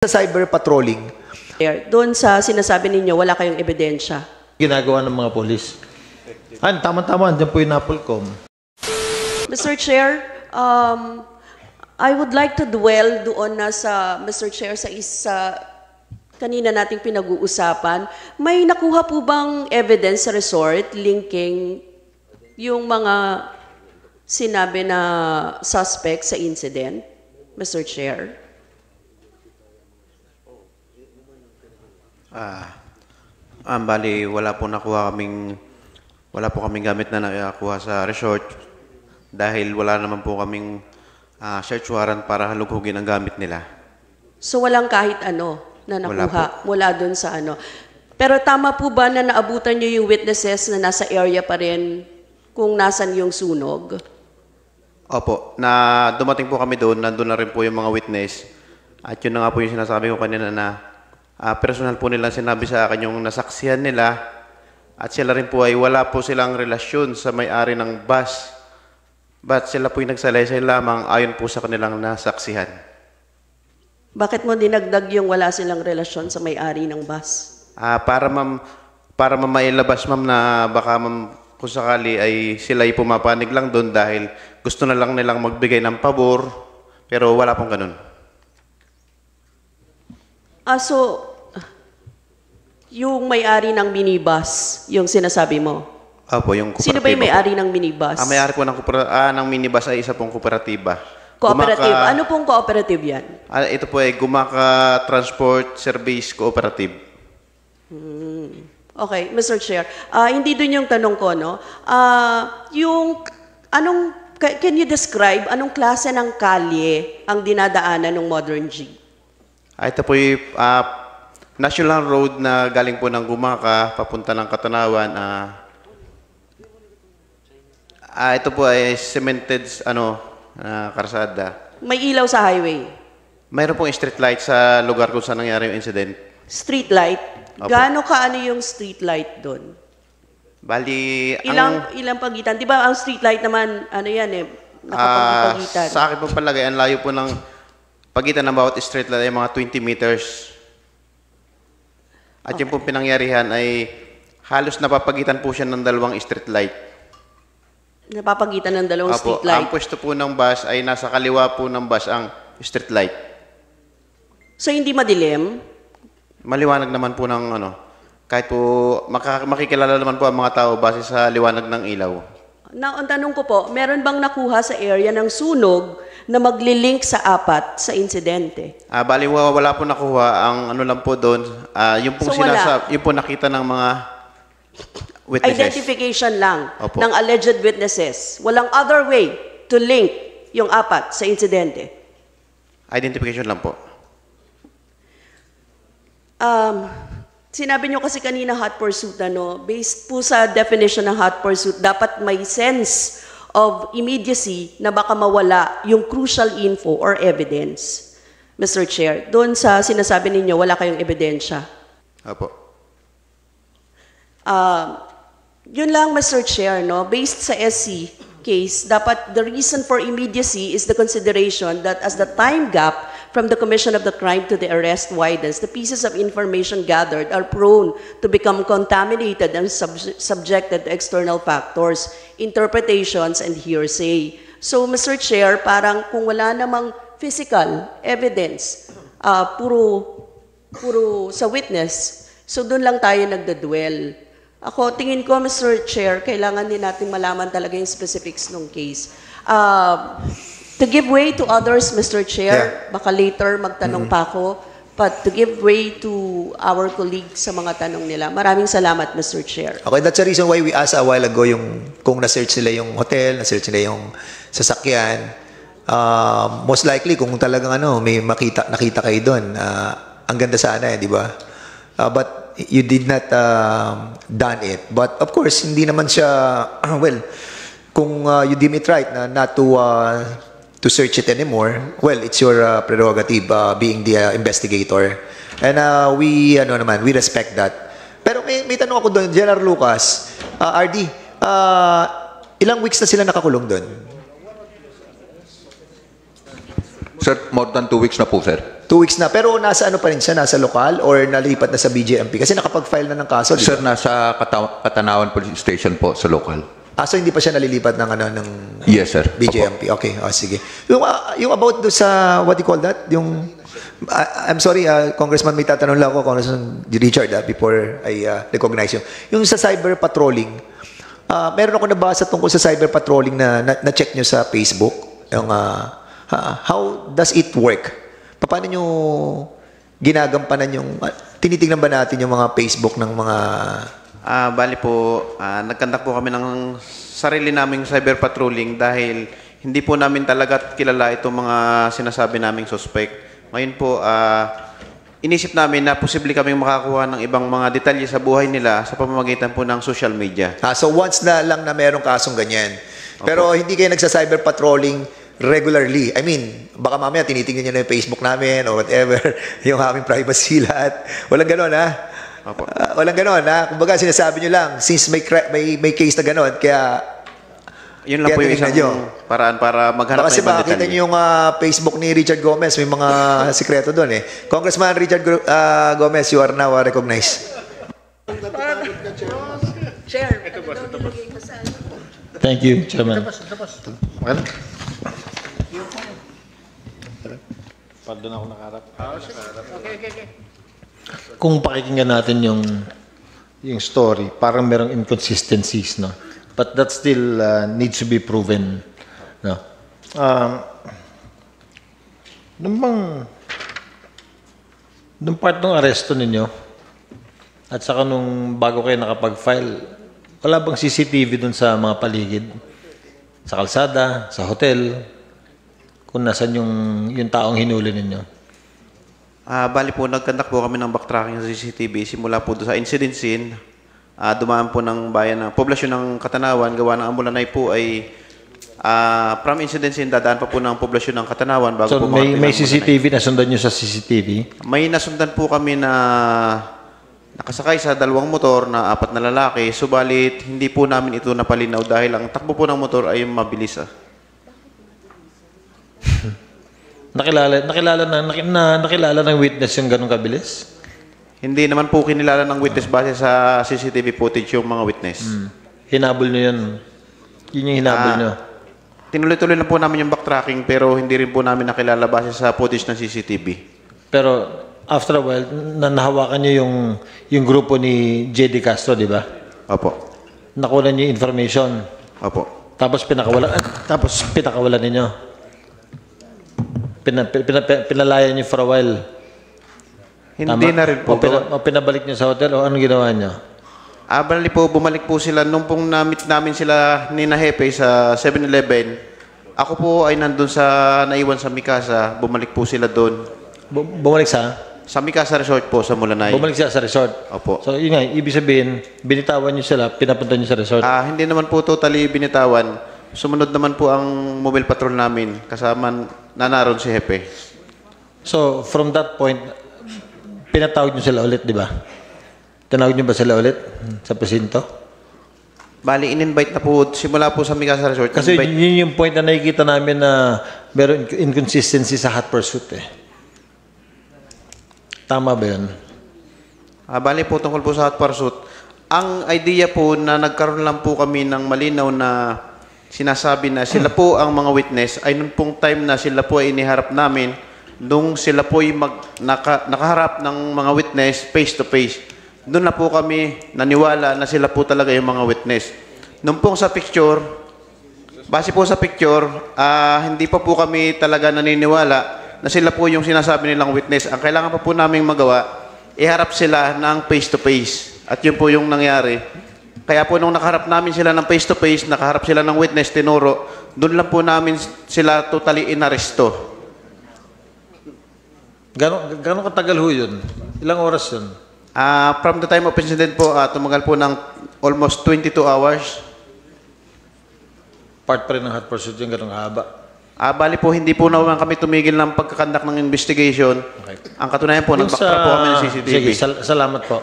Sa cyber patrolling, Doon sa sinasabi ninyo, wala kayong ebidensya. Ginagawa ng mga polis. Tama-tama, dyan po yung NAPOLCOM. Mr. Chair, I would like to dwell doon na sa, Mr. Chair, sa isa kanina nating pinag-uusapan. May nakuha po bang evidence sa resort linking yung mga sinabi na suspect sa incident, Mr. Chair? Bali, wala po kaming gamit na nakuha sa resort dahil wala naman po kaming search warrant para halughugin ang gamit nila. So walang kahit ano na nakuha mula doon sa ano. Pero tama po ba na naabutan niyo yung witnesses na nasa area pa rin kung nasan yung sunog? Opo, na dumating po kami doon, nandun na rin po yung mga witness. At yun na nga po yung sinasabi ko kanina na personal po nilang sinabi sa akin yung nasaksihan nila at sila rin po ay wala po silang relasyon sa may-ari ng bus. But sila po yung nagsalaysay lamang ayon po sa kanilang nasaksihan. Bakit mo dinagdag yung wala silang relasyon sa may-ari ng bus? Para mailabas ma'am na baka ma'am kung sakali ay sila ay pumapanig lang doon dahil gusto na lang nilang magbigay ng pabor pero wala pong ganun. So, yung may-ari ng minibus, yung sinasabi mo? Opo, yung kooperatiba. Sino ba yung may-ari ng minibus? May-ari po ng minibus ay isa pong kooperatiba. Cooperative. Ano pong cooperative yan? Ito po ay Gumaka Transport Service Cooperative. Okay, Mr. Chair. Hindi dun yung tanong ko, no? Can you describe anong klase ng kalye ang dinadaanan ng Modern G? Ito po yung National Road na galing po ng Gumaka, papunta ng Katanawan. Ito po ay cemented karsada. May ilaw sa highway? Mayroon pong street light sa lugar kung saan nangyari yung incident. Street light? Opo. Gaano kaano yung street light doon? Bali, Ilang pagitan? Di ba ang street light naman, ano yan nakapagitan? Sa akin pong palagay, ang layo po ng pagitan ng bawat street light ay mga 20 meters. At yung pong pinangyarihan ay halos napapagitan po siya ng dalawang street light. Napapagitan ng dalawang Opo, street light? ang pwesto po ng bus ay nasa kaliwa po ng bus ang street light. So hindi madilim? Maliwanag naman po ng kahit po makikilala naman po ang mga tao base sa liwanag ng ilaw. Ang tanong ko po, meron bang nakuha sa area ng sunog na maglilink sa apat sa insidente? Bali, wala po nakuha. Ang lang po doon, yung pong yung po nakita ng mga witnesses. Identification lang. Opo. Ng alleged witnesses. Walang other way to link yung apat sa insidente. Identification lang po. Sinabi nyo kasi kanina hot pursuit, based po sa definition ng hot pursuit, dapat may sense of immediacy na baka mawala yung crucial info or evidence. Mr. Chair, doon sa sinasabi ninyo, wala kayong ebidensya. Opo. Yun lang, Mr. Chair, based sa SC case, dapat the reason for immediacy is the consideration that as the time gap from the commission of the crime to the arrest widens, the pieces of information gathered are prone to become contaminated and subjected to external factors, interpretations, and hearsay. So, Mr. Chair, parang kung wala namang physical evidence, puro sa witness, so doon lang tayo nagdadwell. Ako, tingin ko, Mr. Chair, kailangan din natin malaman talaga yung specifics ng case. To give way to others, Mr. Chair, baka later magtanong pa ako, but to give way to our colleagues sa mga tanong nila. Maraming salamat, Mr. Chair. okay, that's the reason why we asked a while ago kung na-search nila yung hotel, na-search nila yung sasakyan. Most likely, kung talagang may nakita kayo doon, ang ganda sana di ba? But you did not done it. But of course, hindi naman siya, well, kung you deem it right na not to search it anymore, well, it's your prerogative being the investigator. And we respect that. Pero may tanong ako doon, General Lucas, RD, ilang weeks na sila nakakulong doon? Sir, more than 2 weeks na po, sir. 2 weeks na. Pero nasa ano pa rin siya? Nasa lokal or nalipat na sa BJMP? Kasi nakapag-file na ng kaso, di ba? Sir, nasa Katanawan Police Station po sa local. So hindi pa siya nalilipat ng ano ng Yes, sir. BJMP. Okay, sige. Yung about do sa what do you call that? Yung I'm sorry, Congressman, may tatanong lang ako, Congressman Richard, before I recognize you. Yung sa cyber patrolling, meron ako nabasa tungkol sa cyber patrolling na check nyo sa Facebook. Yung, how does it work? Paano nyo ginagampanan yung, tinitingnan ba natin yung mga Facebook ng mga... Bali po, nagkandak po kami ng sarili naming cyber patrolling dahil hindi po namin talaga kilala itong mga sinasabi naming suspect. Ngayon po, inisip namin na posible kaming makakuha ng ibang mga detalye sa buhay nila sa pamamagitan po ng social media. So once na lang na merong kasong ganyan. Pero hindi kayo nagsa-cyber patrolling regularly. I mean, baka mamaya tinitingnan nyo na yung Facebook namin or whatever, yung aming privacy lahat. Walang ganon, ha? Opo. Walang ganon, ha? Kumbaga, sinasabi nyo lang, since may case na ganon, kaya... Yun lang kaya po yung tinignan isang paraan para maghanap Kasi ng ibang makita detalye. nyo yung Facebook ni Richard Gomez, may mga sikreto doon eh. Congressman Richard Gomez, you are now recognized. Chair. Thank you, Chairman. Pardon ako nakaharap. Kung pakikinggan natin yung story, parang merong inconsistencies, no? But that still needs to be proven, no? Nung part ng aresto ninyo, at saka nung bago kayo nakapag-file, wala bang CCTV dun sa mga paligid? Sa kalsada, sa hotel, kung nasan yung taong hinuli ninyo? Bali po, nagkandak po kami ng backtracking sa CCTV simula po doon sa incident scene. Dumaan po ng bayan ng poblasyon ng Katanawan, gawa ng Ambulanay po ay from incident scene, dadaan pa po ng poblasyon ng Katanawan bago So po may makarating ng CCTV na sundan nyo sa CCTV? May nasundan po kami na nakasakay sa dalawang motor na 4 na lalaki, subalit hindi po namin ito napalinaw dahil ang takbo po ng motor ay mabilis. Nakilala ng witness yung ganong kabilis? Hindi naman po kinilala ng witness base sa CCTV footage yung mga witness. Hinabol nyo yun? Yun yung hinabol nyo? Tinuloy-tuloy lang po namin yung backtracking pero hindi rin po namin nakilala base sa footage ng CCTV. Pero after a while, nahawakan nyo yung grupo ni J.D. Castro, di ba? Opo. Nakuha nyo yung information. Opo. Tapos pinakawalan ninyo. Pinalayan nyo for a while. Hindi na rin po. O pinabalik nyo sa hotel o anong ginawa nyo? Bali po, bumalik po sila. Nung pong na-meet namin sila ni Nahepe sa 7-Eleven, ako po ay nandun naiwan sa Mikasa. Bumalik po sila doon. Bumalik sa? Sa Mikasa Resort po, sa Mulanay. Bumalik sila sa resort? Opo. So yun nga, ibig sabihin, binitawan nyo sila, pinapunta nyo sa resort? Hindi naman po totally binitawan. Sumunod naman po ang mobile patrol namin. Kasama naroon si Hepe. So from that point, pinatawag nyo sila ulit, di ba? Tinawag nyo ba sila ulit sa presinto? Bali, in-invite na po, simula po sa Mikasa Resort. Kasi yun yung point na nakikita namin na meron inconsistency sa hot pursuit eh. Tama ba yun? Bali po, tungkol po sa hot pursuit. Ang idea po na nagkaroon lang po kami ng malinaw na sinasabi na sila po ang mga witness ay nung pong time na sila po ay iniharap namin nung sila po ay nakaharap ng mga witness face to face. Doon na po kami naniwala na sila po talaga yung mga witness. Nung pong sa picture, base po sa picture, hindi pa po kami talaga naniniwala na sila po yung sinasabi nilang witness. Ang kailangan pa po naming magawa, iharap sila ng face to face. At yun po yung nangyari. Kaya po nung nakaharap namin sila ng face to face, nakaharap sila ng witness, tinuro, doon lang po namin sila totally inaresto. Gano'ng katagal ho yun? Ilang oras yun? From the time of incident po, tumagal po ng almost 22 hours. Part pa rin ng hot pursuit yung gano'ng haba? Bali po, hindi po naman kami tumigil ng pagkakandak ng investigation. Okay. Ang katunayan po, nag-backtrack po kami ng CCTV. Sige, salamat po.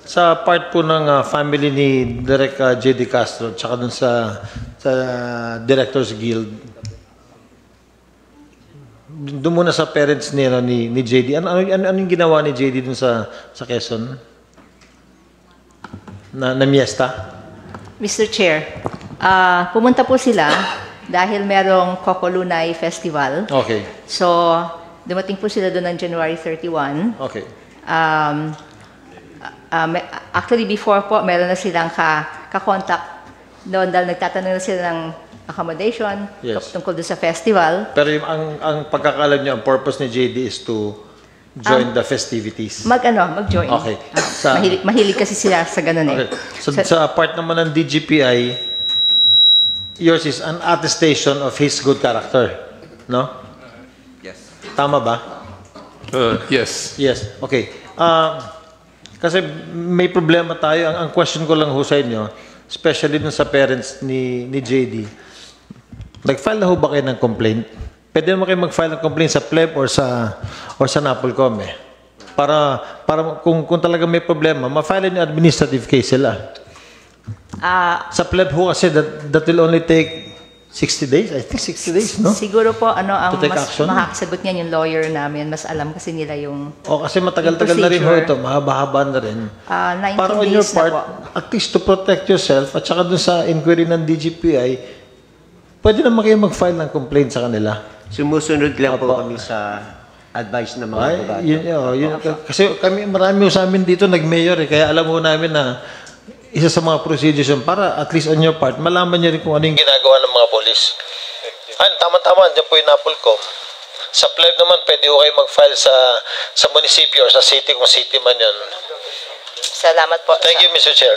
Sa part po ng family ni Direk J.D. Castro, tsaka dun sa Directors Guild, doon muna sa parents ni, ni JD. Ano yung ginawa ni JD dun sa Quezon? Na miesta? Mr. Chair, pumunta po sila dahil merong Kokolunay Festival. Okay. So, dumating po sila doon ng January 31. Okay. Actually, before po, meron na silang ka-contact doon dahil nagtatanong na sila ng accommodation tungkol doon sa festival. Pero yung, ang pagkakalam niyo, ang purpose ni JD is to join the festivities. Mag-join. Okay. Mahilig kasi sila sa ganun eh. Okay. So, sa part naman ng DGPI, yours is an attestation of his good character. No? Yes. Tama ba? Yes. Yes. Okay. Kasi may problema tayo. Ang question ko lang ho sa inyo, especially dun sa parents ni JD, nag-file na ho ba kayo ng complaint? Pwede naman kayo mag-file ng complaint sa PLEB or sa NAPOLCOM eh. Para kung talaga may problema, ma-file yung administrative case sila. Sa PLEB ho kasi that will only take 60 days? I think 60 days, no? Siguro po, ang To take mas action? makakasagot niyan yung lawyer namin. Mas alam kasi nila yung Kasi matagal-tagal na rin ho procedure. ito. Mahaba-haba na rin. 19 Para on days your na part, po. at least to protect yourself, at saka dun sa inquiry ng DGPI, pwede naman kayo mag-file ng complaint sa kanila. Sumusunod lang po kami sa advice ng mga abogado. Kasi marami sa amin dito nag-mayor kaya alam mo namin na isa sa mga procedures yun para at least on your part, malaman niyo rin kung ano yung ginagawa ng mga polis. Tama-tama, dyan po yung NAPOLCOM. Sa PLEB naman, pwede ko kayo mag-file sa munisipyo or sa city kung city man yun. Salamat po. Thank you, Mr. Chair.